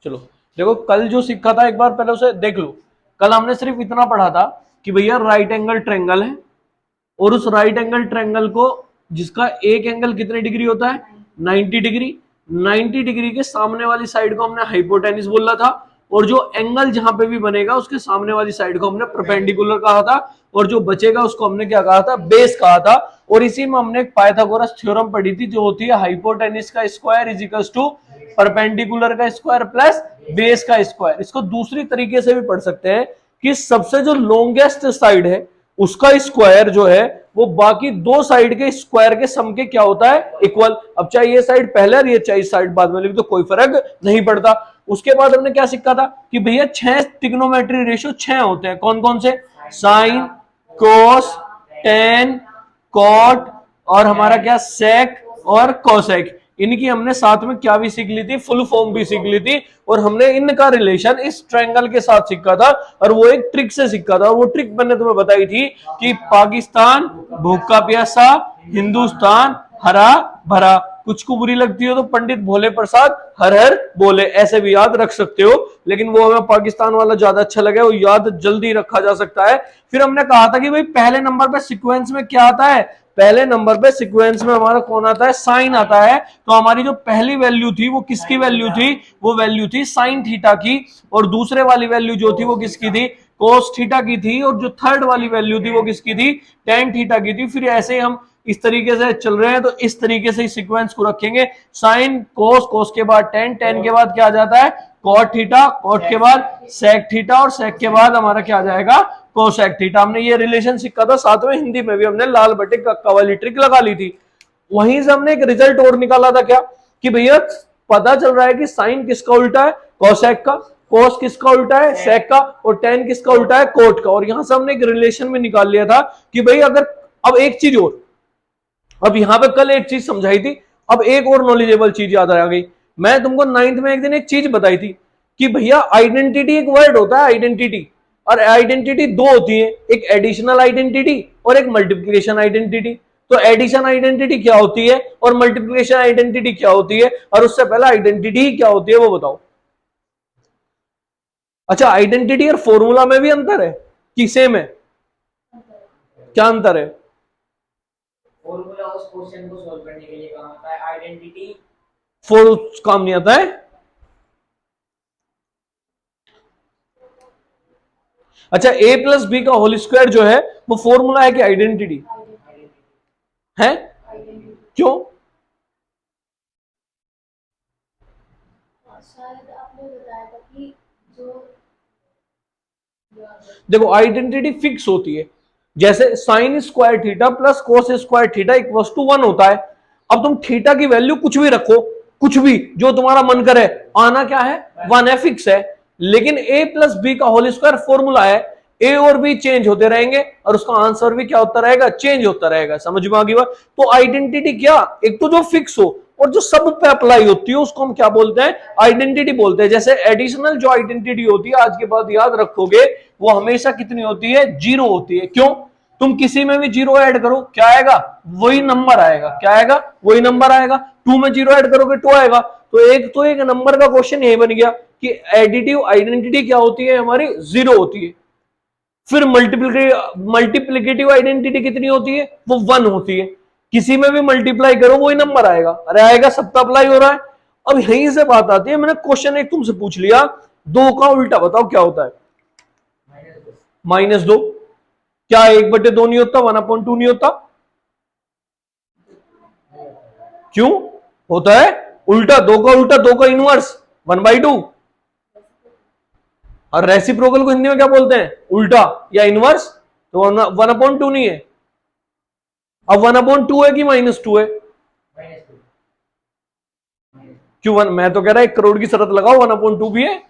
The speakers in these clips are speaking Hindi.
चलो देखो, कल जो सीखा था एक बार पहले उसे देख लो। कल हमने सिर्फ इतना पढ़ा था कि भैया राइट एंगल ट्रायंगल है, और उस राइट एंगल ट्रायंगल को जिसका एक एंगल कितने डिग्री होता है, 90 डिग्री। 90 डिग्री के सामने वाली साइड को हमने हाइपोटेनिस बोला था, और जो एंगल जहां पे भी बनेगा उसके सामने वाली साइड को हमने परपेंडिकुलर कहा था, और जो बचेगा उसको हमने क्या कहा था, बेस कहा था। और इसी में हमने एक पाइथागोरस थ्योरम पढ़ी थी, जो होती है हाइपोटेनिस का square is equal to perpendicular का स्क्वायर प्लस बेस का स्क्वायर। इसको दूसरी तरीके से भी पढ़ सकते हैं कि सबसे जो लॉन्गेस्ट साइड है उसका स्क्वायर जो है वो बाकी दो साइड के स्क्वायर के सम के क्या होता है, इक्वल। अब चाहे ये साइड पहले और ये चाहे साइड बाद में लिख दो, कोई फर्क नहीं पड़ता। उसके बाद हमने क्या सीखा था कि भैया 6 ट्रिग्नोमेट्री रेशियो 6 होते हैं। कौन कौन से, साइन, कोस, टेन, कॉट और हमारा क्या सेक और कोसेक। इनकी हमने साथ में क्या भी सीख ली थी, फुल फॉर्म भी सीख ली थी, और हमने इनका रिलेशन इस ट्रायंगल के साथ सीखा था, और वो एक ट्रिक से सीखा था। और वो ट्रिक मैंने तुम्हें बताई थी कि पाकिस्तान भूखा प्यासा, हिंदुस्तान हरा भरा। कुछ को बुरी लगती हो तो पंडित भोले प्रसाद हर हर बोले, ऐसे भी याद रख सकते हो, लेकिन वो हमें पाकिस्तान वाला ज्यादा अच्छा लगा, वो याद जल्दी रखा जा सकता है। फिर हमने कहा था कि भाई पहले नंबर पे सीक्वेंस में क्या आता है, पहले नंबर पे सीक्वेंस में हमारा कौन आता है, साइन आता है। तो हमारी जो पहली वैल्यू थी वो किसकी वैल्यू थी, वो वैल्यू थी साइन थीटा की, और दूसरे वाली वैल्यू जो थी वो किसकी थी, कोस थीटा की थी, और जो थर्ड वाली वैल्यू थी वो किसकी थी, टेन थीटा की थी। फिर ऐसे हम इस तरीके से चल रहे हैं, तो इस तरीके से सीक्वेंस को रखेंगे, साइन कोस, कोस के बाद टेन, टेन के बाद क्या आ जाता है, कॉट थीटा, कॉट के बाद सेक थीटा, और सेक के बाद हमारा क्या आ जाएगा, कोसेक थीटा। हमने ये रिलेशन सीखा था, साथ में हिंदी में भी हमने लाल बटे कक्का वाली ट्रिक लगा ली थी। वहीं से हमने एक रिजल्ट और निकाला था क्या, कि भैया पता चल रहा है कि साइन किसका उल्टा है, कोसेक का, कोस किसका उल्टा है, सेक का, और टेन किसका उल्टा है, कोट का। और यहां से हमने एक रिलेशन में निकाल लिया था कि भाई अगर, अब एक चीज और, अब यहां पे कल एक चीज समझाई थी, अब एक और नॉलेजेबल चीज याद आ गई। मैं तुमको 9th में एक दिन एक चीज बताई थी कि भैया आइडेंटिटी एक वर्ड होता है, आइडेंटिटी, और आइडेंटिटी दो होती है, एक एडिशनल आइडेंटिटी और एक मल्टीप्लिकेशन आइडेंटिटी। तो एडिशन आइडेंटिटी क्या होती है और मल्टीप्लिकेशन आइडेंटिटी क्या होती है, और उससे पहले आइडेंटिटी क्या होती है वो बताओ। अच्छा, आइडेंटिटी और फॉर्मूला में भी अंतर है कि सेम है, क्या अंतर है? फॉर्मूला उस क्वेश्चन को सॉल्व करने के लिए काम आता है, आइडेंटिटी फॉर काम नहीं आता है। अच्छा, a प्लस बी का होल स्क्वायर जो है वो फॉर्मूला है कि आइडेंटिटी है, क्यों? शायद आपने बताया था कि जो देखो आइडेंटिटी फिक्स होती है, जैसे sine square theta plus cos square theta equals to 1 होता है। अब तुम थीटा की वैल्यू कुछ भी रखो, कुछ भी जो तुम्हारा मन करे, आना क्या है, 1 है, फिक्स है। लेकिन a प्लस बी का होल स्क्वायर फॉर्मूला है, ए और बी चेंज होते रहेंगे और उसका आंसर भी क्या होता रहेगा, चेंज होता रहेगा। समझ में आ गई बात? तो आइडेंटिटी क्या, एक तो जो फिक्स हो और जो सब पे अप्लाई होती है उसको हम क्या बोलते हैं, आइडेंटिटी बोलते हैं। जैसे एडिशनल जो आइडेंटिटी होती है, आज के बाद याद रखोगे, वो हमेशा कितनी होती है, 0 होती है। क्यों? तुम किसी में भी 0 ऐड करो, क्या आएगा, वही नंबर आएगा। क्या आएगा, वही नंबर आएगा। 2 में 0 ऐड करोगे 2 आएगा। तो एक नंबर का क्वेश्चन यही बन गया कि एडिटिव आइडेंटिटी क्या होती है, हमारी 0 होती है। फिर मल्टीप्लिकेटिव आइडेंटिटी कितनी होती है, वो 1 होती है। किसी में भी मल्टीप्लाई करो वही नंबर आएगा। अरे आएगा, सबका अप्लाई हो रहा है। अब यहीं से बात आती है, मैंने क्वेश्चन एक तुमसे पूछ लिया, 2 का उल्टा बताओ क्या होता है, -2। क्या 1/2 नहीं होता, 1/2 नहीं होता? क्यों होता है उल्टा? 2 का उल्टा, 2 का इनवर्स 1/2। और रेसिप्रोकल को हिंदी में क्या बोलते हैं, उल्टा या इनवर्स। तो 1/2 नहीं है। अब 1/2 है कि -2 है? क्यों मैं तो कह रहा 1 करोड़ की शरत लगाओ, 1/2 भी है।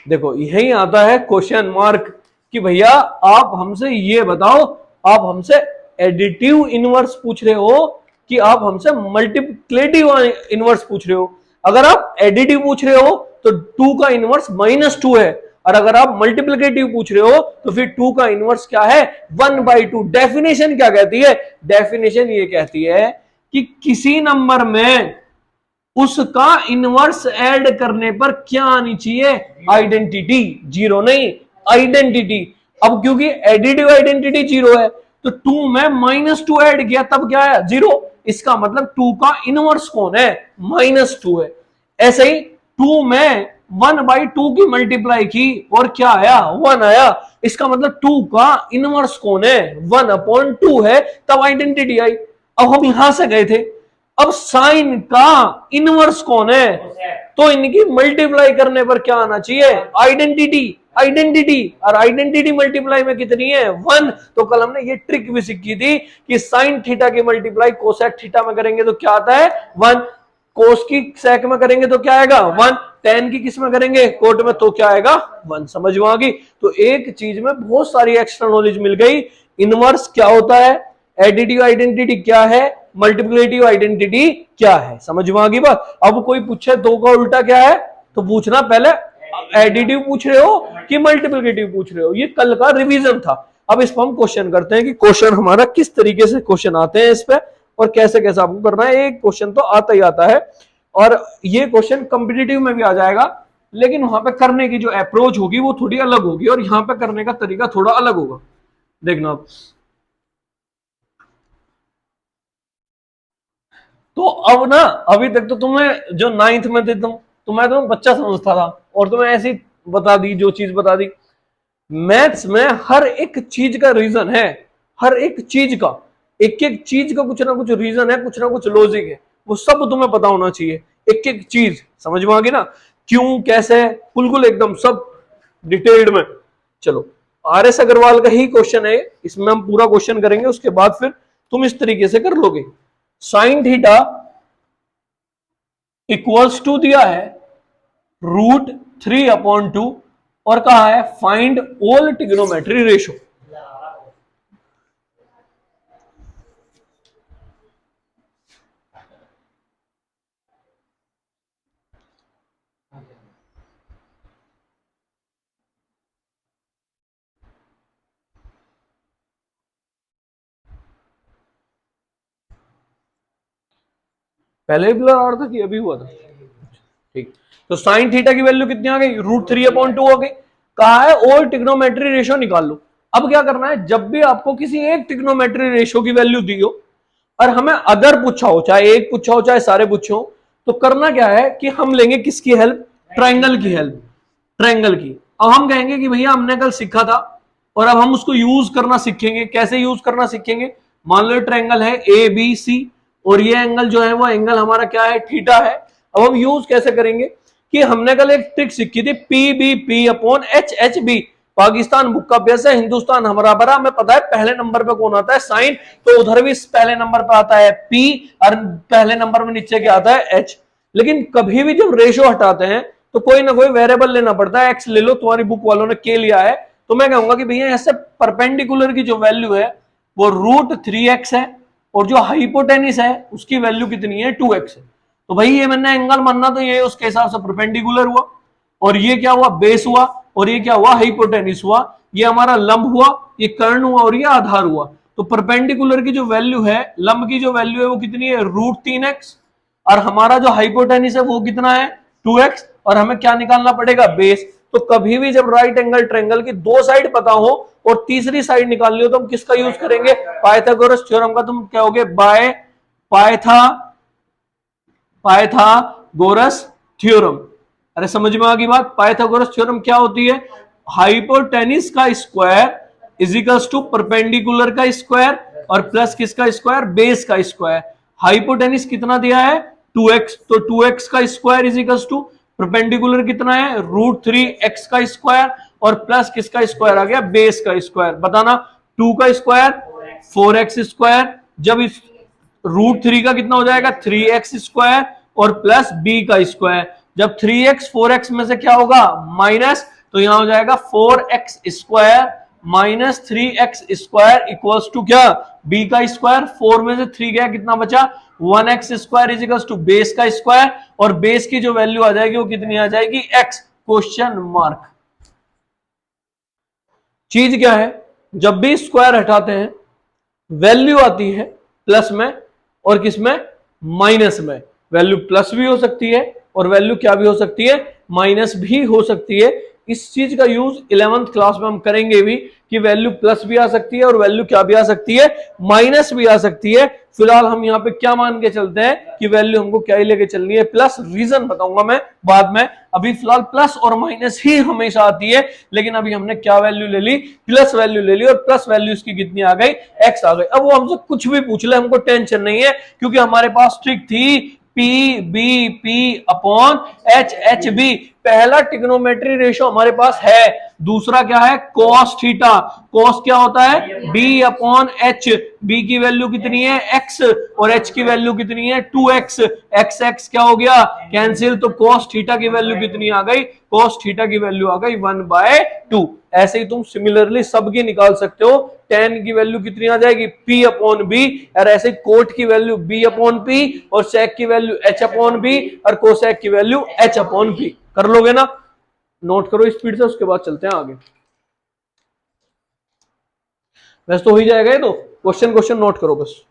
देखो यही आता है क्वेश्चन मार्क कि भैया आप हमसे ये बताओ, आप हमसे एडिटिव इनवर्स पूछ रहे हो कि आप हमसे मल्टीप्लिकेटिव इनवर्स पूछ रहे हो। अगर आप एडिटिव पूछ रहे हो तो 2 का इनवर्स -2 है, और अगर आप मल्टीप्लिकेटिव पूछ रहे हो तो फिर 2 का इनवर्स क्या है, 1/2। डेफिनेशन क्या कहती है, डेफिनेशन ये कहती है कि किसी नंबर में उसका इनवर्स ऐड करने पर क्या आनी चाहिए? आइडेंटिटी। जीरो नहीं, आइडेंटिटी। अब क्योंकि एडिटिव आइडेंटिटी जीरो है तो 2 में -2 ऐड किया तब क्या है? जीरो। इसका मतलब 2 का इनवर्स कौन है? -2 है। ऐसे ही 2 में 1/2 की मल्टीप्लाई की और क्या आया? 1 आया। इसका मतलब 2 का इनवर्स कौन है? 1/2 है, तब आइडेंटिटी आई। अब हम यहां से गए थे, अब साइन का इनवर्स कौन है? तो इनकी मल्टीप्लाई करने पर क्या आना चाहिए? आइडेंटिटी। आइडेंटिटी और आइडेंटिटी मल्टीप्लाई में कितनी है? 1। तो कल हमने ये ट्रिक भी सीखी थी कि साइन थीटा की मल्टीप्लाई कोसेक थीटा में करेंगे तो क्या आता है? 1। कोस की सेक में करेंगे तो क्या आएगा? 1। टेन की किस में करेंगे? कोट में, तो क्या आएगा? 1। समझ में आ गई? तो एक चीज में बहुत सारी एक्स्ट्रा नॉलेज मिल गई। इनवर्स क्या होता है, एडिटिव आइडेंटिटी क्या है, मल्टीप्लिकेटिव आइडेंटिटी क्या है। समझ में आ गई बात? अब कोई पूछे 2 का उल्टा क्या है तो पूछना पहले एडिटिव पूछ रहे हो कि मल्टीप्लिकेटिव पूछ रहे हो। ये कल का रिवीजन था। अब इस पर हम क्वेश्चन करते हैं कि क्वेश्चन हमारा किस तरीके से क्वेश्चन आते हैं इस पे और कैसे कैसे आपको करना है। एक क्वेश्चन तो आता ही आता है और ये क्वेश्चन कॉम्पिटिटिव में भी आ जाएगा, लेकिन वहां पे करने की जो अप्रोच होगी वो थोड़ी अलग होगी और यहां पे करने का तरीका थोड़ा अलग होगा। देखना आप, तो अब ना, अभी तक तो तुम्हें जो 9th में थे तुम्हें तो बच्चा समझता था और तुम्हें ऐसी बता दी जो चीज बता दी। मैथ्स में हर एक चीज का रीजन है, हर एक चीज का, एक एक चीज का कुछ ना कुछ रीजन है, कुछ ना कुछ लॉजिक है, वो सब तुम्हें पता होना चाहिए। एक एक चीज समझ में आ गई ना? क्यों, कैसे, बिल्कुल एकदम सब डिटेल्ड में। चलो, RS अग्रवाल का ही क्वेश्चन है, इसमें हम पूरा क्वेश्चन करेंगे, उसके बाद फिर तुम इस तरीके से कर लोगे। साइन थीटा इक्वल्स टू दिया है √3/2 और कहा है फाइंड ऑल ट्रिग्नोमेट्री रेशो। पहले भी ब्लर आ रहा था कि अभी हुआ था? ठीक, तो साइन थीटा की वैल्यू कितनी आ गई? √3/2 हो गई। कहा है ऑल ट्रिग्नोमेट्री रेशो निकाल लो। अब क्या करना है, जब भी आपको किसी एक ट्रिग्नोमेट्री रेशो की वैल्यू दी हो और हमें अदर पूछा हो, चाहे एक पूछा हो चाहे सारे पूछे हो, तो करना क्या है कि हम लेंगे किसकी हेल्प? ट्रायंगल की हेल्प, ट्रायंगल की। अब हम कहेंगे कि भैया हमने कल सीखा था और अब हम उसको यूज करना सीखेंगे। कैसे यूज करना सीखेंगे? मान लो ट्रायंगल है ABC और ये एंगल जो है वो एंगल हमारा क्या है? थीटा है। अब हम यूज कैसे करेंगे कि हमने कल एक ट्रिक सीखी थी, PBP/HHB। पाकिस्तान बुक का अभ्यास है, हिंदुस्तान हमारा बरा। हमें पता है पहले नंबर पे कौन आता है? साइन। तो उधर भी पहले नंबर पे आता है P और पहले नंबर में नीचे क्या आता है? H। लेकिन कभी भी जब रेशो हटाते हैं तो कोई ना कोई वेरिएबल लेना पड़ता है। एक्स ले लो, तुम्हारी बुक वालों ने K लिया है, तो मैं कहूंगा कि भैया ऐसे परपेंडिकुलर की जो वैल्यू है वो √3x है और जो हाइपोटेनिस है उसकी वैल्यू कितनी है? 2x है। तो भाई ये मैंने एंगल मानना, तो ये उसके हिसाब से परपेंडिकुलर हुआ और ये क्या हुआ? बेस हुआ और ये क्या हुआ? हाइपोटेनिस हुआ। ये हमारा लंब हुआ, ये कर्ण हुआ और ये आधार हुआ। तो परपेंडिकुलर की जो वैल्यू है, लंब की जो वैल्यू है वो कितनी है? √3x और हमारा जो हाइपोटेनिस है वो कितना है? 2x और हमें क्या निकालना पड़ेगा? बेस। तो कभी भी जब राइट एंगल ट्रायंगल की दो साइड पता हो और तीसरी साइड निकालनी हो तो हम किसका यूज करेंगे? पाइथागोरस थ्योरम का। तुम कहोगे बाय पाइथागोरस थ्योरम। अरे समझ में आ गई बात? पाइथागोरस थ्योरम क्या होती है? हाइपोटेनिस का स्क्वायर इजिकल्स टू परपेंडिकुलर का स्क्वायर और प्लस किसका स्क्वायर? बेस का स्क्वायर। हाइपोटेनिस कितना दिया है? 2x, तो 2x का स्क्वायर इजिकल्स टू परपेंडिकुलर कितना है? √3x का स्क्वायर और प्लस किसका स्क्वायर आ गया? बेस का स्क्वायर। बताना, 2 का स्क्वायर 4x स्क्वायर, जब इस √3 का कितना हो जाएगा? 3x स्क्वायर और प्लस b का स्क्वायर। जब 3x 4x में से क्या होगा? माइनस, तो यहां हो जाएगा 4x square minus 3x square equals to क्या? b का स्क्वायर। 4 में से 3 गया, कितना बचा? 1x square equals to base का स्क्वायर और बेस की जो वैल्यू आ जाएगी वो कितनी आ जाएगी? x question mark. चीज क्या है? जब भी स्क्वायर हटाते हैं वैल्यू आती है प्लस में और किस में? माइनस में। वैल्यू प्लस भी हो सकती है और वैल्यू क्या भी हो सकती है, माइनस भी हो सकती है। इस चीज का यूज 11th क्लास में हम करेंगे भी कि वैल्यू प्लस भी आ सकती है और वैल्यू क्या भी आ सकती है, माइनस भी आ सकती है। फिलहाल हम यहाँ पे क्या मान के चलते हैं कि वैल्यू हमको क्या ही लेके चलनी है, प्लस। रीजन बताऊंगा मैं बाद में, अभी फिलहाल प्लस और माइनस ही हमेशा आती है। लेकिन अभी हमने क्या वैल्यू ले ली, प्लस वैल्यू ले ली, और प्लस वैल्यू इसकी कितनी आ गई, एक्स आ गई। अब वो हमसे कुछ भी पूछ ले हमको टेंशन नहीं है, क्योंकि हमारे पास ट्रिक थी P B P upon H H B. पहला ट्रिग्नोमेट्री रेशियो हमारे पास है, दूसरा क्या है, कॉस थीटा। कॉस क्या होता है, बी अपॉन एच। बी की वैल्यू कितनी है, एक्स, और एच की वैल्यू कितनी है, 2x। एक्स एक्स क्या हो गया, कैंसिल, तो कॉस थीटा की वैल्यू कितनी आ गई, कॉस थीटा की वैल्यू आ गई 1/2। ऐसे ही तुम सिमिलरली सबकी निकाल सकते हो। tan की वैल्यू कितनी आ जाएगी, p अपॉन बी, और ऐसे कोट की वैल्यू b अपॉन पी, और sec की वैल्यू h अपॉन बी, और कोसेक की वैल्यू h अपॉन पी। कर लोगे ना, नोट करो स्पीड से, उसके बाद चलते हैं आगे। वैसे तो हो ही जाएगा ये, तो क्वेश्चन क्वेश्चन नोट करो बस।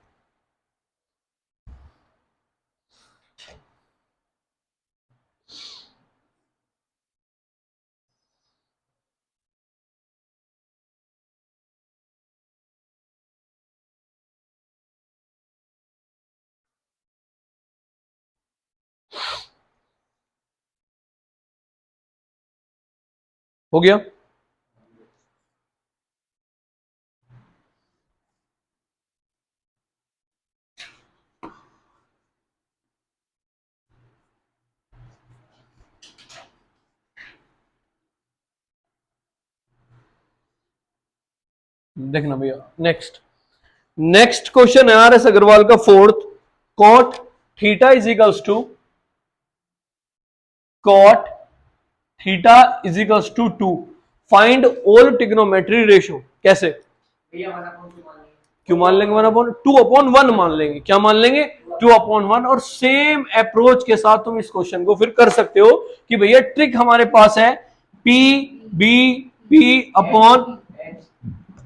हो गया, देखना भैया। नेक्स्ट क्वेश्चन है आर एस अग्रवाल का, fourth. Cot theta is equals to, cot theta is equals to 2, find all trigonometry ratio. कैसे, भैया 1/2 मान लेंगे। क्यों मान लेंगे 2/1 मान लेंगे, क्या मान लेंगे, 2/1। और सेम अप्रोच के साथ तुम इस क्वेश्चन को फिर कर सकते हो कि भैया ट्रिक हमारे पास है P B P upon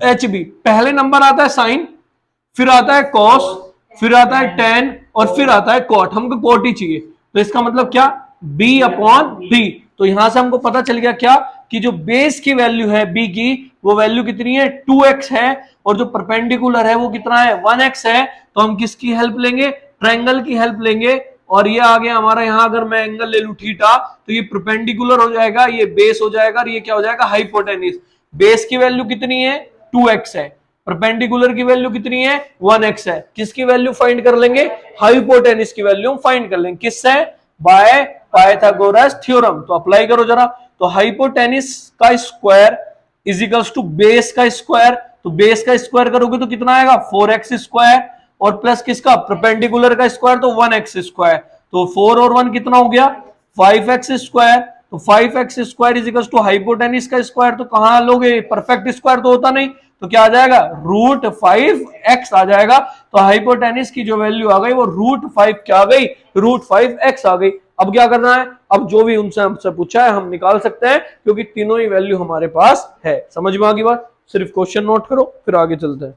H B. पहले नंबर आता है साइन, फिर आता है कॉस, फिर आता है टेन, और फिर आता है कॉट। हमको कॉट ही चाहिए, तो इसका मतलब क्या, b अपॉन बी। तो यहां से हमको पता चल गया क्या, कि जो बेस की वैल्यू है b की, वो वैल्यू कितनी है, 2x है, और जो परपेंडिकुलर है वो कितना है, 1x है। तो हम किसकी हेल्प लेंगे, ट्रायंगल की हेल्प लेंगे। और ये आ गया हमारा, यहां अगर मैं एंगल ले लू थीटा, तो ये परपेंडिकुलर हो जाएगा, ये बेस हो जाएगा, और ये क्या हो जाएगा, हाइपोटेनिस। बेस की वैल्यू कितनी है, 2x है, परपेंडिकुलर की वैल्यू कितनी है, 1x है। किसकी वैल्यू फाइंड कर लेंगे, हाइपोटेनिस की वैल्यू हम फाइंड कर लेंगे, किससे, बाय पाइथागोरस थ्योरम। तो अप्लाई करो जरा। तो हाइपोटेनिस का square is equals to base का स्क्वायर। तो बेस का स्क्वायर करोगे तो कितना आएगा, 4x स्क्वायर, और प्लस किसका, परपेंडिकुलर का स्क्वायर, तो 1x स्क्वायर। तो 4 और 1 कितना हो गया, 5x स्क्वायर। तो 5x square is equals to hypotenuse का स्क्वायर। तो कहां लोगे, परफेक्ट स्क्वायर तो होता नहीं, तो क्या आ जाएगा, √5x आ जाएगा। तो हाइपोटेनिस की जो वैल्यू आ गई वो √5 क्या आ गई, √5x आ गई। अब क्या करना है, अब जो भी उनसे हमसे पूछा है हम निकाल सकते हैं, क्योंकि तीनों ही वैल्यू हमारे पास है। समझ में आ गई बात, सिर्फ क्वेश्चन नोट करो फिर आगे चलते हैं।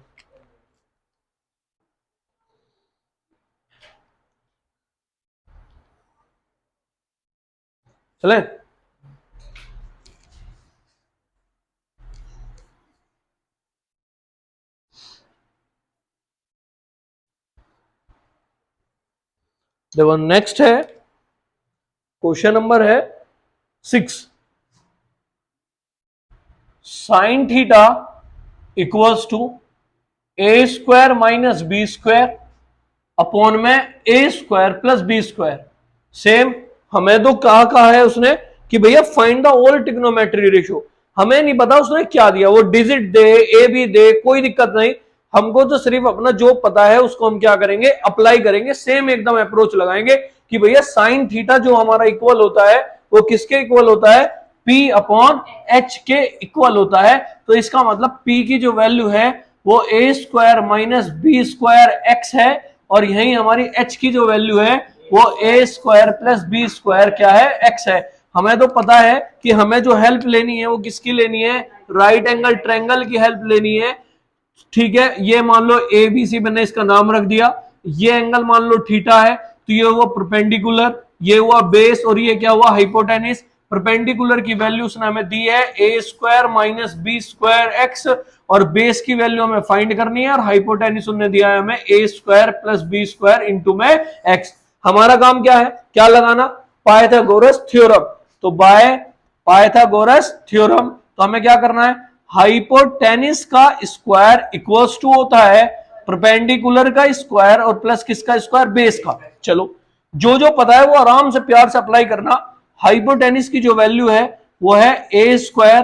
चले, देखो नेक्स्ट है, क्वेश्चन नंबर है 6। Sine theta equals to a² minus b² upon में a² प्लस b²। सेम, हमें तो कहा है उसने कि भैया find the all trigonometry ratio. हमें नहीं पता उसने क्या दिया, वो डिजिट दे, ए बी दे, कोई दिक्कत नहीं। हमको तो सिर्फ अपना जो पता है उसको हम क्या करेंगे, अप्लाई करेंगे। सेम एकदम अप्रोच लगाएंगे कि भैया साइन थीटा जो हमारा इक्वल होता है वो किसके इक्वल होता है, P अपॉन एच के इक्वल होता है। तो इसका मतलब P की जो वैल्यू है वो a² माइनस b² x है, और यही हमारी h की जो वैल्यू है वो a² प्लस b² क्या है, x है। हमें तो पता है कि हमें जो हेल्प लेनी है वो किसकी लेनी है, राइट एंगल ट्रायंगल की हेल्प लेनी है। ठीक है, ये मान लो ABC मैंने इसका नाम रख दिया, ये एंगल मान लो थीटा है। तो ये हुआ परपेंडिकुलर, ये हुआ बेस, और ये क्या हुआ हाइपोटेनिस। परपेंडिकुलर की वैल्यू उसने हमें दी है a square minus B square x, और बेस की वैल्यू हमें फाइंड करनी है, और हाइपोटेनिस उन्होंने दिया है हमें a square plus B square into में एक्स। हमारा काम क्या है, क्या लगाना, पाइथागोरस थ्योरम। तो बाय पाइथागोरस थ्योरम तो हमें क्या करना है, हाइपोटेनिस का स्क्वायर इक्वल्स टू होता है परपेंडिकुलर का स्क्वायर और प्लस किसका स्क्वायर, बेस का। चलो जो जो पता है वो आराम से प्यार से अप्लाई करना। हाइपोटेनिस की जो वैल्यू है वो है a square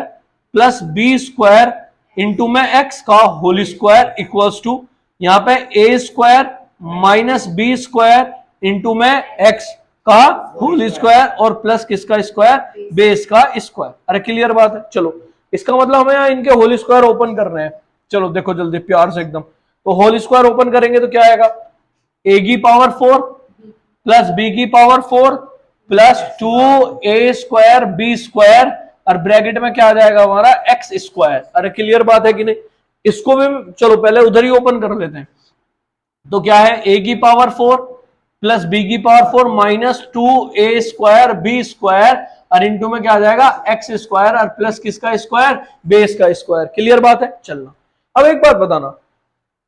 plus B square into में एक्स का होल स्क्वायर इक्वल्स टू, यहां पे ए square minus B square into में एक्स का होल स्क्वायर और प्लस किसका स्क्वायर, बेस का स्क्वायर। अरे क्लियर बात है। चलो इसका मतलब हमें यहाँ इनके होल स्क्वायर ओपन करने हैं। चलो देखो जल्दी प्यार से एकदम, तो होल स्क्वायर ओपन करेंगे तो क्या आएगा, ए की पावर 4 प्लस बी की पावर 4 प्लस 2 ए स्क्वायर बी स्क्वायर, और ब्रैकेट में क्या आ जाएगा हमारा एक्स स्क्वायर। अरे क्लियर बात है कि नहीं। इसको भी चलो पहले उधर ही ओपन कर लेते हैं। तो क्या है, ए की पावर 4 प्लस बी की पावर 4 माइनस 2 ए स्क्वायर बी स्क्वायर, और इंटू में क्या आ जाएगा एक्स स्क्वायर, और प्लस किसका स्क्वायर, बेस का स्क्वायर। क्लियर बात है। चलना अब एक बात बताना,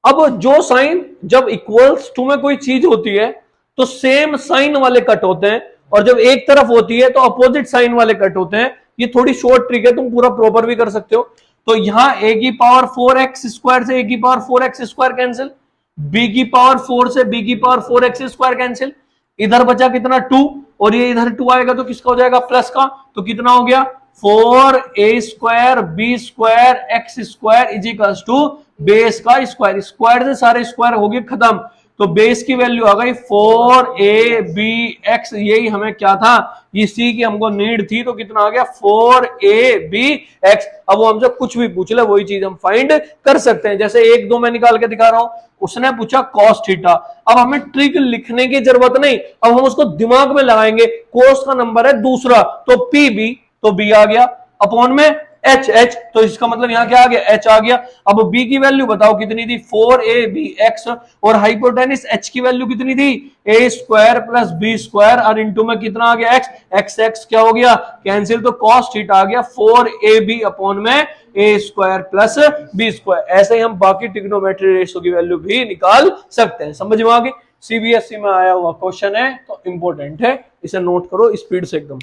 अब जो साइन जब इक्वल्स टू में कोई चीज होती है तो सेम साइन वाले कट होते हैं, और जब एक तरफ होती है तो अपोजिट साइन वाले कट होते हैं। ये थोड़ी शॉर्ट ट्रिक है, तुम पूरा प्रॉपर भी कर सकते हो। तो यहां ए की पावर 4x स्क्वायर से ए की power 4x square cancel, B की पावर 4 से बी की पावर 4x स्क्वायर कैंसिल, इधर बचा कितना 2, और ये इधर 2 आएगा तो किसका हो जाएगा, प्लस का। तो कितना हो गया 4a square B square X square is equals to base का स्क्वायर। स्क्वायर से सारे स्क्वायर हो गए खत्म, तो बेस की वैल्यू आ गई 4abx। यही हमें क्या था, इसी की हमको नीड थी, तो कितना आ गया 4abx। अब वो हमसे कुछ भी पूछ ले वही चीज हम फाइंड कर सकते हैं। जैसे 1 2 मैं निकाल के दिखा रहा हूं, उसने पूछा कॉस थीटा, अब हमें ट्रिक लिखने की जरूरत नहीं, अब हम उसको दिमाग में लगाएंगे। कोस का नंबर है दूसरा तो पी, तो बी आ गया अपॉन में एच, तो इसका मतलब यहां क्या आ गया, एच आ गया। अब बी की वैल्यू बताओ कितनी थी, 4abx, और हाइपोटेनिस एच की वैल्यू कितनी थी, ए स्क्वायर प्लस बी स्क्वायर, और इंटू में कितना आ गया एक्स क्या हो गया कैंसिल, तो कॉस थीटा आ गया 4ab अपॉन में A square plus B square. ऐसे ही हम बाकी ट्रिग्नोमेट्री रेशियो की वैल्यू भी निकाल सकते हैं। समझ में आ गई। सीबीएसई में आया हुआ क्वेश्चन है तो इंपॉर्टेंट है, इसे नोट करो स्पीड से एकदम,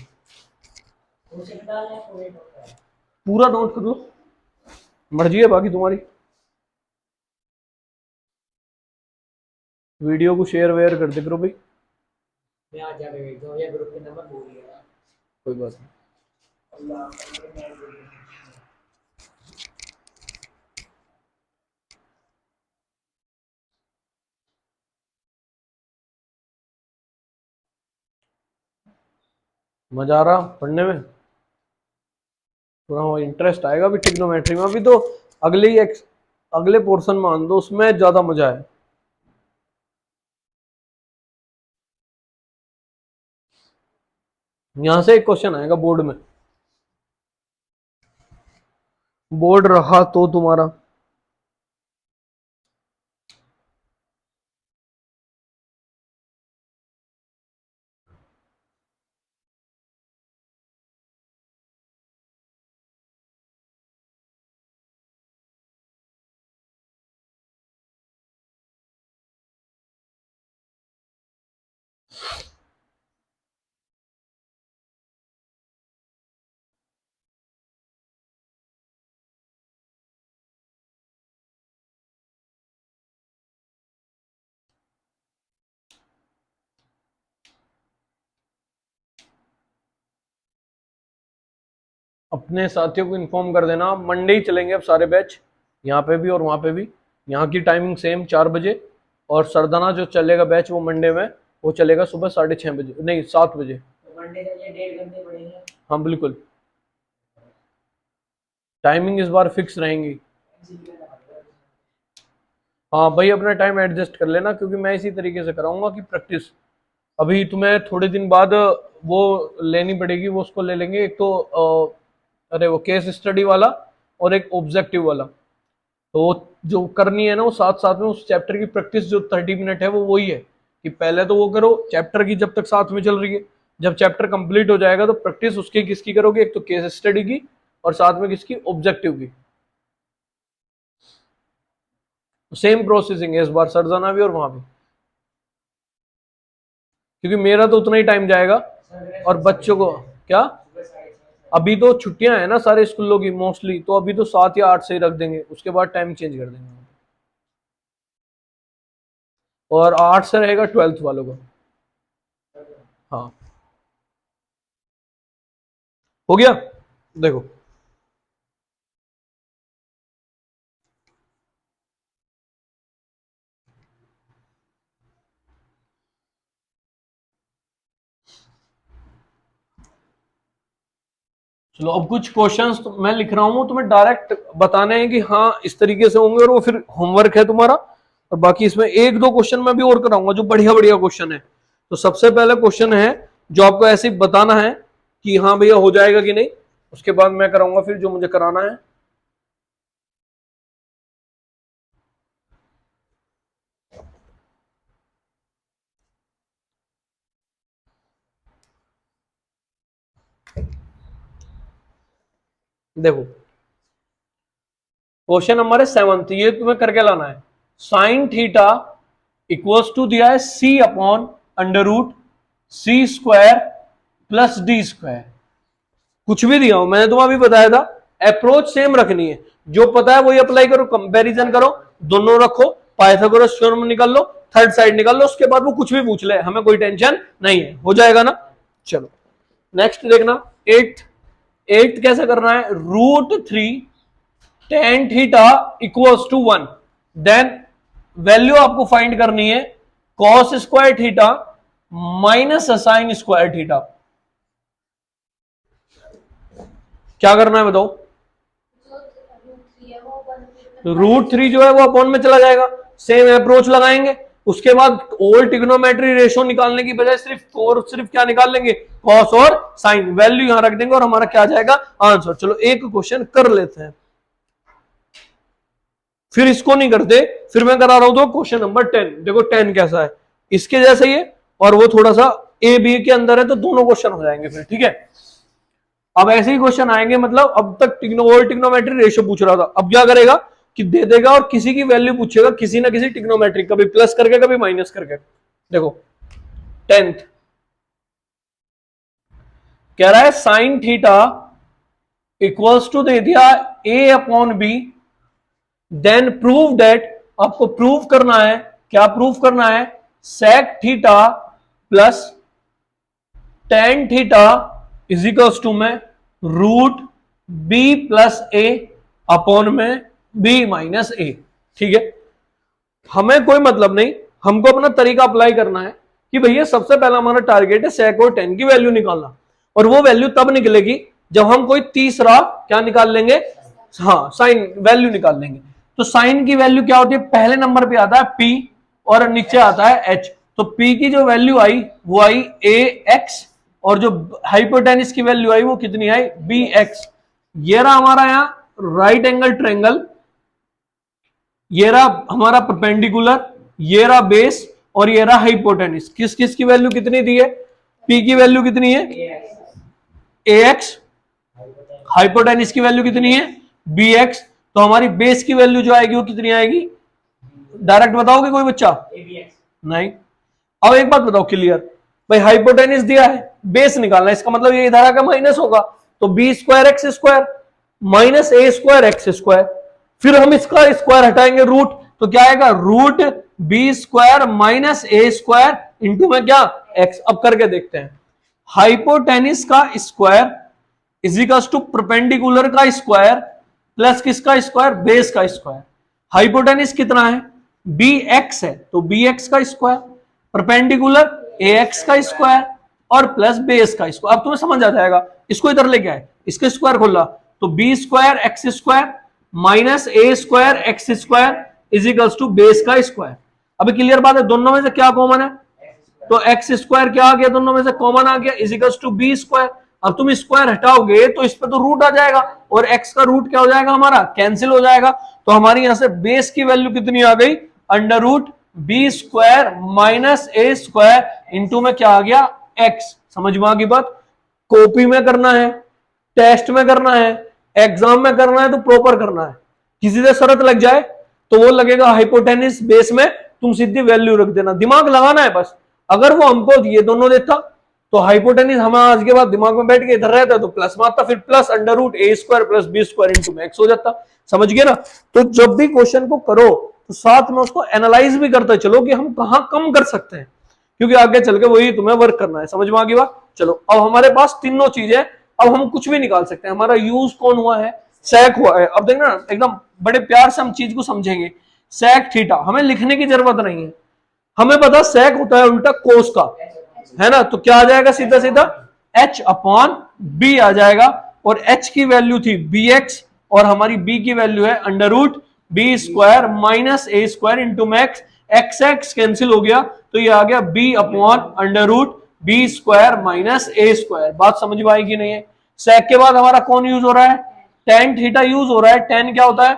पूरा नोट कर लो, मर्जी है बाकी तुम्हारी। वीडियो को शेयर वेयर कर दे करो भाई, मैं आज जाके भेज दूं, ये ग्रुप के नंबर भूल गया। कोई बात नहीं। मजा आ रहा पढ़ने में, थोड़ा इंटरेस्ट आएगा भी ट्रिग्नोमेट्री में। अभी तो अगले पोर्शन में आन दो, उसमें ज्यादा मजा है। यहां से एक क्वेश्चन आएगा बोर्ड में, बोर्ड रहा तो तुम्हारा। अपने साथियों को इन्फॉर्म कर देना, मंडे ही चलेंगे अब सारे बैच, यहाँ पे भी और वहाँ पे भी। यहाँ की टाइमिंग सेम 4 बजे, और सरदाना जो चलेगा बैच वो मंडे में वो चलेगा सुबह 6:30 बजे, नहीं 7 बजे। तो मंडे तक ये 1.5 घंटे पड़ेंगे। हाँ बिल्कुल, टाइमिंग इस बार फिक्स रहेंगी। हाँ भाई अपना टाइम एडजस्ट कर लेना, क्योंकि मैं इसी तरीके से कराऊंगा कि प्रैक्टिस। अभी तुम्हें थोड़े दिन बाद वो लेनी पड़ेगी, वो उसको ले लेंगे, एक तो अरे वो केस स्टडी वाला और एक ऑब्जेक्टिव वाला। तो जो करनी है ना वो साथ साथ में उस चैप्टर की प्रैक्टिस जो 30 मिनट है वो वही है, कि पहले तो वो करो चैप्टर की जब तक साथ में चल रही है, जब चैप्टर कंप्लीट हो जाएगा तो प्रैक्टिस उसकी किसकी करोगे, एक तो केस स्टडी की और साथ में किसकी, ऑब्जेक्टिव की। सेम प्रोसेसिंग है इस बार सरजाना भी और वहां भी, क्योंकि मेरा तो उतना ही टाइम जाएगा और बच्चों को क्या, अभी तो छुट्टियां हैं ना सारे स्कूलों की मोस्टली, तो अभी तो 7 या 8 से ही रख देंगे, उसके बाद टाइम चेंज कर देंगे और 8 से रहेगा 12th वालों का। हाँ हो गया, देखो चलो अब कुछ क्वेश्चंस तो मैं लिख रहा हूं, तुम्हें डायरेक्ट बताने हैं कि हाँ इस तरीके से होंगे, और वो फिर होमवर्क है तुम्हारा। और बाकी इसमें एक दो क्वेश्चन मैं भी और कराऊंगा जो बढ़िया बढ़िया क्वेश्चन है। तो सबसे पहले क्वेश्चन है जो आपको ऐसे ही बताना है कि हाँ भैया हो जाएगा कि नहीं, उसके बाद मैं कराऊंगा फिर जो मुझे कराना है। देखो क्वेश्चन नंबर है 7th, ये तुम्हें करके लाना है। साइन थीटा इक्वल्स टू दिया है सी अपॉन अंडर रूट सी स्क्वायर प्लस डी स्क्वायर। कुछ भी दिया हो, मैंने तुम्हें अभी बताया था अप्रोच सेम रखनी है, जो पता है वही अप्लाई करो, कंपैरिजन करो, दोनों रखो, पाइथागोरस थ्योरम निकाल लो, थर्ड साइड निकाल लो, उसके बाद वो कुछ भी पूछ ले, हमें कोई टेंशन नहीं है, हो जाएगा ना। चलो नेक्स्ट देखना 8th कैसे करना है, √3 tan theta equals to 1, then value आपको फाइंड करनी है cos square theta minus sine square theta. क्या करना है बताओ, √3 जो है वो अपॉन में चला जाएगा, सेम अप्रोच लगाएंगे, उसके बाद ओल्ड ट्रिग्नोमेट्री रेशो निकालने की बजाय सिर्फ क्या निकाल लेंगे, कॉस और साइन, वैल्यू यहां रख देंगे और हमारा क्या आ जाएगा, आंसर। चलो एक क्वेश्चन कर लेते हैं, फिर इसको नहीं करते, फिर मैं करा रहा हूं तो क्वेश्चन नंबर 10। देखो 10 कैसा है, इसके जैसा ही है और वो थोड़ा सा ए बी के अंदर है, तो दोनों क्वेश्चन हो जाएंगे फिर, ठीक है। अब ऐसे ही क्वेश्चन आएंगे, मतलब अब तक ओल्ड ट्रिग्नोमेट्री रेशो पूछ रहा था, अब क्या करेगा कि दे देगा और किसी की वैल्यू पूछेगा, किसी ना किसी ट्रिग्नोमेट्रिक, कभी प्लस करके कभी माइनस करके। देखो 10th कह रहा है साइन थीटा इक्वल्स टू दे दिया a upon b, then prove that, आपको प्रूव करना है, क्या प्रूव करना है, sec theta plus tan theta is equals to में √b प्लस ए अपॉन में b माइनस ए। ठीक है, हमें कोई मतलब नहीं, हमको अपना तरीका अप्लाई करना है कि भैया सबसे पहला हमारा टारगेट है सेक और टेन की वैल्यू निकालना, और वो वैल्यू तब निकलेगी जब हम कोई तीसरा क्या निकाल लेंगे, हाँ साइन वैल्यू निकाल लेंगे। तो साइन की वैल्यू क्या होती है, पहले नंबर पे आता है p और नीचे आता है h, तो p की जो वैल्यू आई वो आई ax, और जो हाइपोटेनिस की वैल्यू आई वो कितनी आई, bx। ये रहा हमारा यहाँ राइट एंगल ट्रायंगल, ये रहा हमारा परपेंडिकुलर, ये रहा बेस और ये रहा हाइपोटेनिस। किस किस की वैल्यू कितनी दी है, p की वैल्यू कितनी है ax, हाइपोटेनिस की वैल्यू कितनी है bx, तो हमारी बेस की वैल्यू जो आएगी वो कितनी आएगी, डायरेक्ट बताओगे कोई बच्चा, नहीं। अब एक बात बताओ क्लियर, भाई हाइपोटेनिस दिया है, बेस निकालना है, इसका मतलब ये इधर आकर माइनस होगा, तो b square X square minus a square X square, फिर हम इसका स्क्वायर हटाएंगे रूट, तो क्या आएगा √b square minus a square into में क्या x। अब करके देखते हैं, हाइपोटेनिस का square is equals to perpendicular का स्क्वायर प्लस किसका स्क्वायर, बेस का स्क्वायर। हाइपोटेनिस कितना है, bx है, तो bx का स्क्वायर, परपेंडिकुलर ax का स्क्वायर और प्लस बेस का स्क्वायर। अब तुम्हें समझ आ जाएगा, इसको इधर लेके आए, इसके स्क्वायर खोला तो b square X square minus a square X square is equals to base का स्क्वायर। अभी क्लियर बात है, दोनों में से क्या कॉमन है, तो एक्स स्क्वायर क्या आ गया, दोनों में से कॉमन आ गया, is equals to B square. अब तुम स्क्वायर हटाओगे तो इस पे तो रूट आ जाएगा, और एक्स का रूट क्या हो जाएगा, हमारा कैंसिल हो जाएगा, तो हमारी यहां से बेस की वैल्यू कितनी आ गई, under root b square minus a square into में क्या आ गया एक्स। समझ में आ गई बात। कॉपी में करना है, टेस्ट में करना है, एग्जाम में करना है तो प्रॉपर करना है। किसी से शर्त लग जाए तो वो लगेगा हाइपोटेनिस बेस में, तुम सीधी वैल्यू रख देना, दिमाग लगाना है बस। अगर वो हमको ये दोनों देता तो हाइपोटेनिस हमें आज के बाद दिमाग में बैठ के इधर रहता तो प्लस में आता, फिर plus under root a square plus B square into में एक्स हो जाता। समझ गए ना। तो जब भी क्वेश्चन को करो तो साथ में उसको एनालाइज भी करते चलो कि हम कहां कम कर सकते हैं, क्योंकि आगे चल के वही तुम्हें वर्क करना है। समझ में आ गई बात। चलो अब हमारे पास तीनों चीजें, अब हम कुछ भी निकाल सकते हैं। हमारा यूज कौन हुआ है, सेक हुआ है। अब देखना एकदम बड़े प्यार से हम चीज को समझेंगे। सेक थीटा हमें लिखने की जरूरत नहीं है, हमें पता सेक होता है उल्टा कोस का, है ना। तो क्या आ जाएगा सीधा सीधा h अपॉन बी आ जाएगा, और h की वैल्यू थी bx और हमारी b की वैल्यू है under root b square minus a square into मैक्स। एक्स एक्स कैंसिल हो गया तो ये आ गया b upon under root b square minus a square. बात समझ में आई कि नहीं है। सेक के बाद हमारा कौन यूज हो रहा है, टेन थीटा यूज हो रहा है। टेन क्या होता है,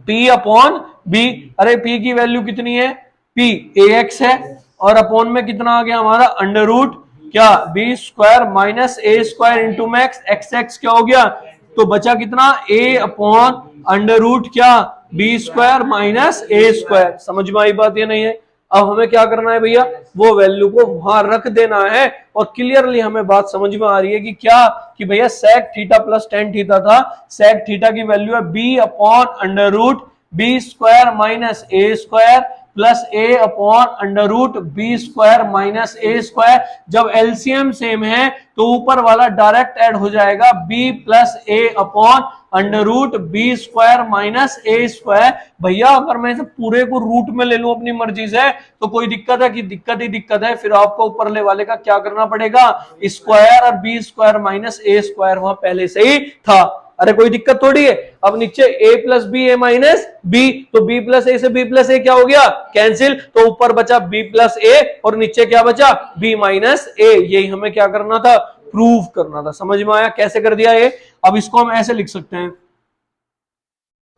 P अपॉन बी। अरे P की वैल्यू कितनी है, P ax है, और अपॉन में कितना आ गया हमारा अंडर रूट क्या b square minus a square into मैक्स। एक्स एक्स क्या हो गया, तो बचा कितना a अपॉन अंडर रूट क्या b square minus a square. समझ में आई बात ये नहीं है। अब हमें क्या करना है भैया, वो वैल्यू को वहां रख देना है, और क्लियरली हमें बात समझ में आ रही है कि क्या, कि भैया sec theta plus tan theta था। सेक थीटा की वैल्यू है b upon under root b square minus a square plus a upon under root b square minus a square. जब एलसीएम सेम है तो ऊपर वाला डायरेक्ट ऐड हो जाएगा b plus a upon under root b square minus a square. भैया अगर मैं इसे पूरे को रूट में ले लूं अपनी मर्जी से तो कोई दिक्कत है कि दिक्कत ही दिक्कत है। फिर आपको ऊपरले वाले का क्या करना पड़ेगा, स्क्वायर और B square minus a square वहां पहले से ही था। अरे कोई दिक्कत थोड़ी है। अब नीचे a plus B A minus B, तो b प्लस ए से b प्लस ए क्या हो गया कैंसिल, तो ऊपर बचा b प्लस ए और नीचे क्या बचा b माइनस ए। यही हमें क्या करना था, प्रूव करना था। समझ में आया कैसे कर दिया ये। अब इसको हम ऐसे लिख सकते हैं,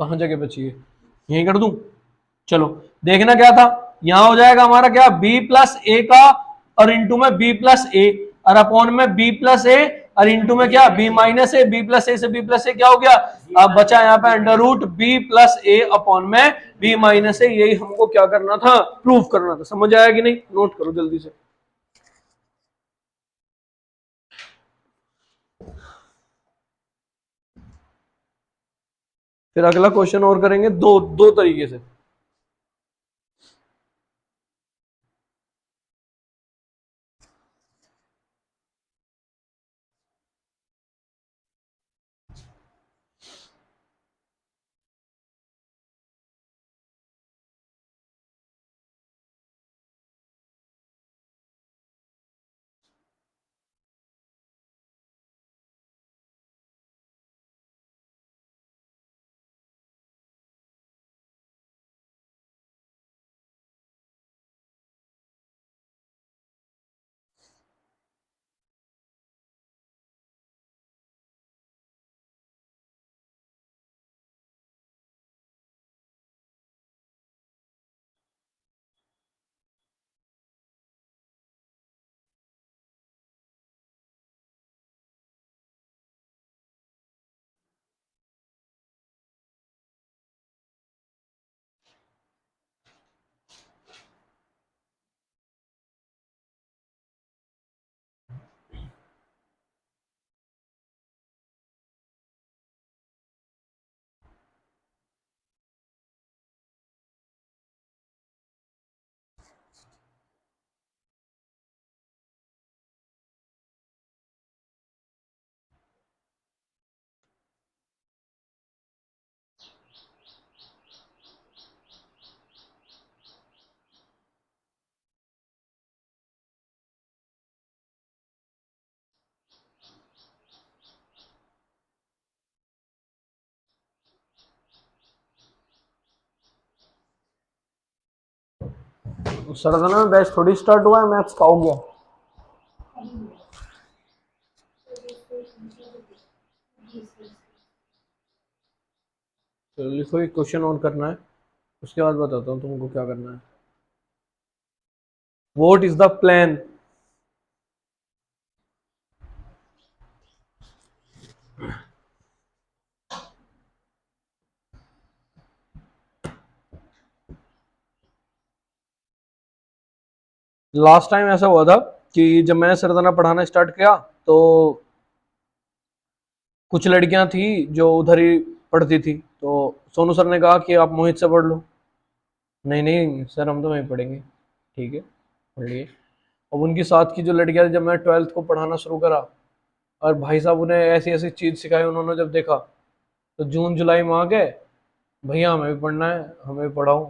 कहां जगह बची है, यही कर दूं। चलो देखना क्या था, यहां हो जाएगा हमारा क्या b प्लस ए का और इंटू में b प्लस ए और अपॉन में b प्लस ए और इंटू में क्या b minus A. b plus A से b प्लस ए क्या हो गया, अब बचा यहाँ पे under root b plus a upon में b माइनस ए। यही हमको क्या करना था, प्रूव करना था। समझ आया कि नहीं, नोट करो जल्दी से। फिर अगला क्वेश्चन और करेंगे दो दो तरीके से। सरदना में बैच थोड़ी स्टार्ट हुआ है, मैथ्स का हो गया। तो लिखो एक क्वेश्चन और करना है, उसके बाद बताता हूँ तुमको क्या करना है। What is the plan? Last time ऐसा हुआ था कि जब मैंने सरदाना पढ़ाना स्टार्ट किया तो कुछ लड़कियां थी जो उधर ही पढ़ती थी, तो सोनू सर ने कहा कि आप मोहित से पढ़ लो। नहीं नहीं सर, हम तो वहीं पढ़ेंगे। ठीक है, पढ़ लिए। अब उनकी साथ की जो लड़कियां थी, जब मैं 12th को पढ़ाना शुरू करा और भाई साहब उन्हें ऐसी ऐसी चीज सिखाई, उन्होंने जब देखा तो जून जुलाई में आ गए, भैया हमें भी पढ़ना है, हमें भी पढ़ाओ।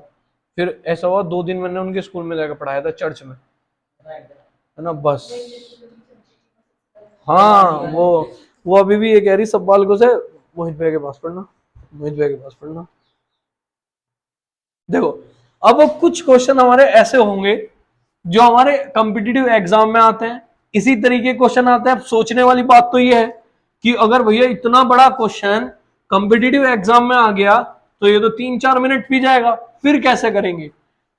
फिर ऐसा हुआ 2 दिन मैंने उनके स्कूल में जाकर पढ़ाया था, चर्च में, है ना, बस। हाँ, वो अभी भी ये कह रही सब बालकों से, मोहित भाई के पास पढ़ना, मोहित भाई के पास पढ़ना। देखो, अब कुछ क्वेश्चन हमारे ऐसे होंगे जो हमारे कॉम्पिटिटिव एग्जाम में आते हैं, इसी तरीके क्वेश्चन आते हैं। अब सोचने वाली बात तो ये है कि अगर भैया इतना बड़ा क्वेश्चन कॉम्पिटिटिव एग्जाम में आ गया तो ये तो 3-4 मिनट पी जाएगा, फिर कैसे करेंगे?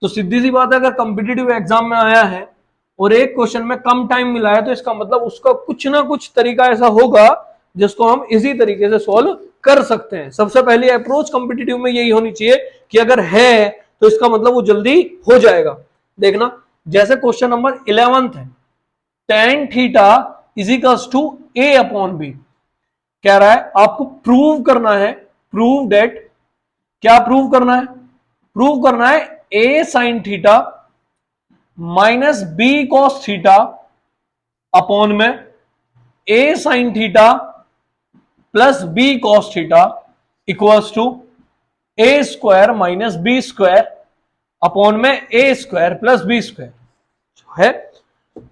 तो सीधी सी बात है, अगर कॉम्पिटिटिव एग्जाम में आया है और एक क्वेश्चन में कम टाइम मिला है, तो इसका मतलब उसका कुछ ना कुछ तरीका ऐसा होगा जिसको हम इसी तरीके से सॉल्व कर सकते हैं। सबसे पहली अप्रोच कॉम्पिटिटिव में यही होनी चाहिए कि अगर है तो इसका मतलब वो जल्दी हो जाएगा। देखना, जैसे क्वेश्चन नंबर 11 है, tan theta is equals to a upon B. कह रहा है आपको प्रूव करना है, प्रूव डेट, क्या प्रूव करना है? प्रूव करना है a sine theta minus B cos theta upon में a sine theta plus B cos theta equals to A square minus B square upon में A square plus B square है।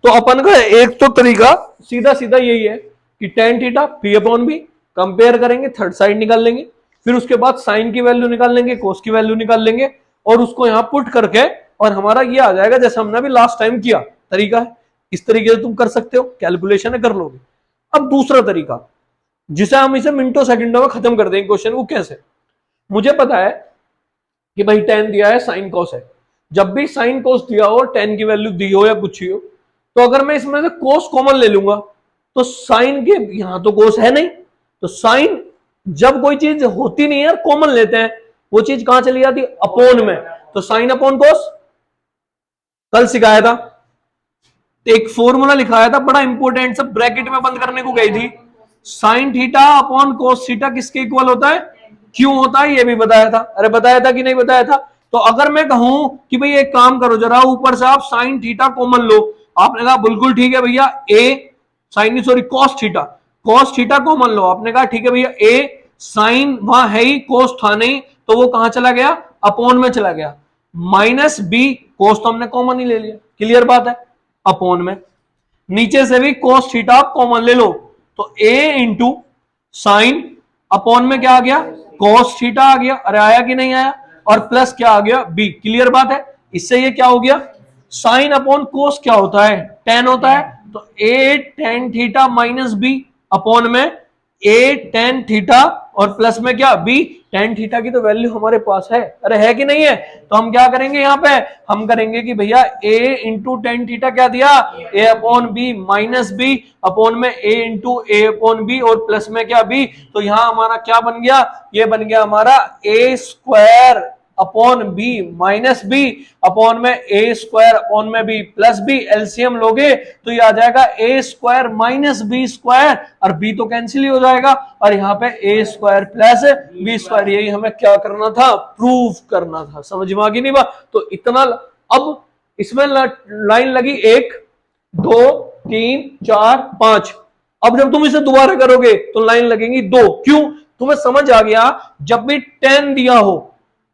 तो अपन का एक तो तरीका सीधा सीधा यही है कि tan theta P upon B, compare करेंगे, थर्ड साइड निकाल लेंगे, फिर उसके बाद साइन की वैल्यू निकाल लेंगे, कोस की वैल्यू निकाल लेंगे और उसको यहां पुट करके, और हमारा ये आ जाएगा जैसे हमने अभी लास्ट टाइम किया तरीका है। इस तरीके से तुम कर सकते हो, कैलकुलेशन कर लोगे। अब दूसरा तरीका जिसे हम इसे मिनटों सेकंडों में खत्म कर देंगे क्वेश्चन, वो कैसे? मुझे पता है कि भाई tan दिया है, साइन कोस है। जब भी साइन कोस दिया हो, tan की वैल्यू दी हो या कुछ ही हो, तो अगर मैं इसमें से कोस कॉमन ले लूंगा तो साइन के यहां तो कोस है नहीं, तो साइन जब कोई चीज होती नहीं है कॉमन लेते हैं, वो चीज कहां चली जाती? अपोन में। तो साइन अपॉन कोस कल सिखाया था, एक फॉर्मूला लिखाया था बड़ा इंपॉर्टेंट, सब ब्रैकेट में बंद करने को गई थी। Sine theta upon cos theta किसके इक्वल होता है? क्यों होता है ये भी बताया था। अरे बताया था कि नहीं बताया था? तो अगर मैं कहूं कि भाई एक काम करो जरा, ऊपर से आप साइन थीटा कॉमन लो, आपने कहा बिल्कुल ठीक है भैया, a sine sorry cos theta common लो। आपने कहा ठीक है भैया, ए साइन वहां है ही, कोस था नहीं, तो वो कहां चला गया? अपोन में चला गया। माइनस बी, कोस तो हमने कॉमन ही ले लिया, क्लियर बात है, अपोन में। नीचे से भी कोस थीटा कॉमन ले लो, तो ए इंटू साइन अपॉन में क्या आ गया? कोस थीटा आ गया। अरे आया कि नहीं आया? और प्लस क्या आ गया? बी, क्लियर बात है। इससे ये क्या हो गया? साइन अपॉन कोस क्या होता है? टेन होता है। तो a tan theta minus B upon में ए टेन थीटा और प्लस में क्या? बी। टेन थीटा की तो वैल्यू हमारे पास है, अरे है कि नहीं है? तो हम क्या करेंगे यहां पे? हम करेंगे कि भैया a इंटू टेन थीटा क्या दिया? a upon B minus B upon में a into A upon B और प्लस में क्या? b। तो यहां हमारा क्या बन गया? ये बन गया हमारा a square upon B minus B upon में ए स्क्वायर अपॉन में बी प्लस बी। एलसीएम लोगे तो ये आ जाएगा A square minus B square, और बी तो कैंसिल ही हो जाएगा, और यहाँ पे ए स्क्वायर प्लस बी स्क्वायर। यही हमें क्या करना था? प्रूफ करना था। समझ में आ गई नहीं बात? तो इतना। अब इसमें लाइन लगी 1 2 3 4 5। अब जब तुम इसे दोबारा करोगे तो लाइन लगेंगी 2। क्यों? तुम्हें समझ आ गया, जब भी 10 दिया हो,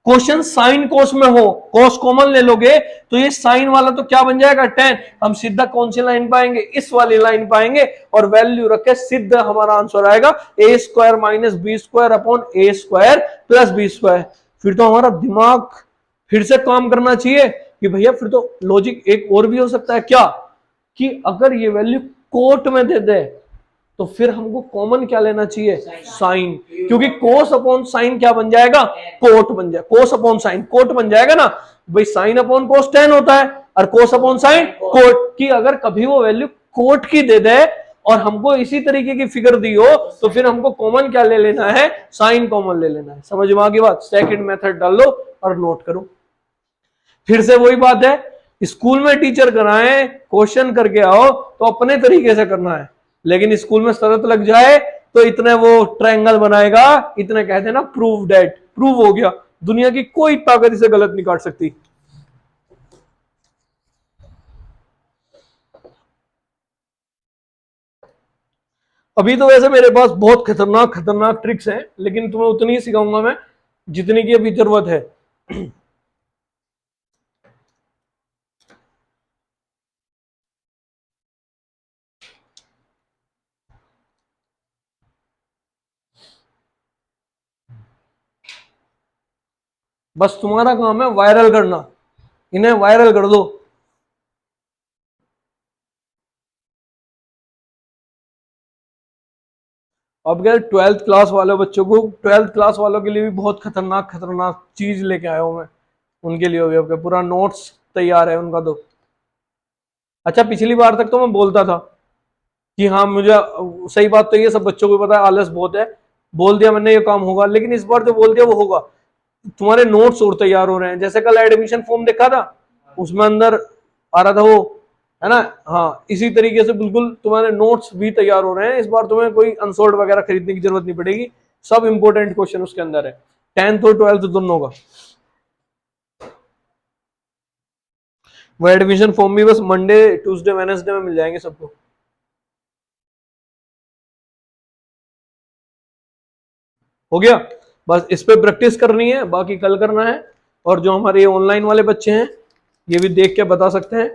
क्वेश्चन साइन कोस में हो, कोस कॉमन ले लोगे तो ये साइन वाला तो क्या बन जाएगा? 10। हम सीधा कौन सी लाइन पाएंगे? इस वाली लाइन पाएंगे, और वैल्यू रख के सीधा हमारा आंसर आएगा a square minus B square upon a square plus B square. फिर तो हमारा दिमाग फिर से काम करना चाहिए कि भैया फिर तो लॉजिक एक और भी हो सकता है क्या, कि अगर ये वैल्यू कोट में दे दे तो फिर हमको कॉमन क्या लेना चाहिए, साइन, क्योंकि कोस अपॉन साइन क्या बन जाएगा, कोट बन जाएगा, कोस अपॉन साइन कोट बन जाएगा ना भाई, साइन अपॉन कोस टेन होता है और कोस अपॉन साइन कोट की। अगर कभी वो वैल्यू कोट की दे दे और हमको इसी तरीके की फिगर दी हो तो फिर हमको कॉमन क्या ले लेना है, साइन कॉमन ले लेना है। समझ में आ गई बात? सेकंड मेथड डाल लो और नोट करो। फिर से वही बात है, स्कूल में टीचर कराएं क्वेश्चन करके आओ तो अपने तरीके से करना है, लेकिन स्कूल में शरत लग जाए तो इतने वो ट्रायंगल बनाएगा, इतने कहते हैं ना प्रूव डेट, प्रूव हो गया, दुनिया की कोई ताकत इसे गलत नहीं काट सकती। अभी तो वैसे मेरे पास बहुत खतरनाक खतरनाक ट्रिक्स हैं, लेकिन तुम्हें उतनी ही सिखाऊंगा मैं जितनी की अभी जरूरत है। बस तुम्हारा काम है वायरल करना, इन्हें वायरल कर दो। अब क्या, 12th क्लास वाले बच्चों को, 12th क्लास वालों के लिए भी बहुत खतरनाक खतरनाक चीज लेके आया हूं मैं, उनके लिए भी आपका पूरा नोट्स तैयार है उनका तो। अच्छा, पिछली बार तक तो मैं बोलता था कि हाँ मुझे, सही बात तो ये सब बच्चों को पता है, आलस बहुत है, बोल दिया मैंने ये काम होगा, लेकिन इस बार जो बोल दिया वो होगा। तुम्हारे नोट्स और तैयार हो रहे हैं, जैसे कल एडमिशन फॉर्म देखा था उसमें अंदर आ रहा था वो, है ना, हाँ इसी तरीके से बिल्कुल तुम्हारे नोट्स भी तैयार हो रहे हैं। इस बार तुम्हें कोई अनसोल्ड वगैरह खरीदने की जरूरत नहीं पड़ेगी, सब इंपॉर्टेंट क्वेश्चन उसके अंदर है, 10th और 12th दोनों का। वो एडमिशन फॉर्म भी बस मंडे ट्यूसडे वेडनेसडे में मिल जाएंगे सबको। हो गया, बस इस पे प्रैक्टिस करनी है, बाकी कल करना है। और जो हमारे ऑनलाइन वाले बच्चे हैं ये भी देख के बता सकते हैं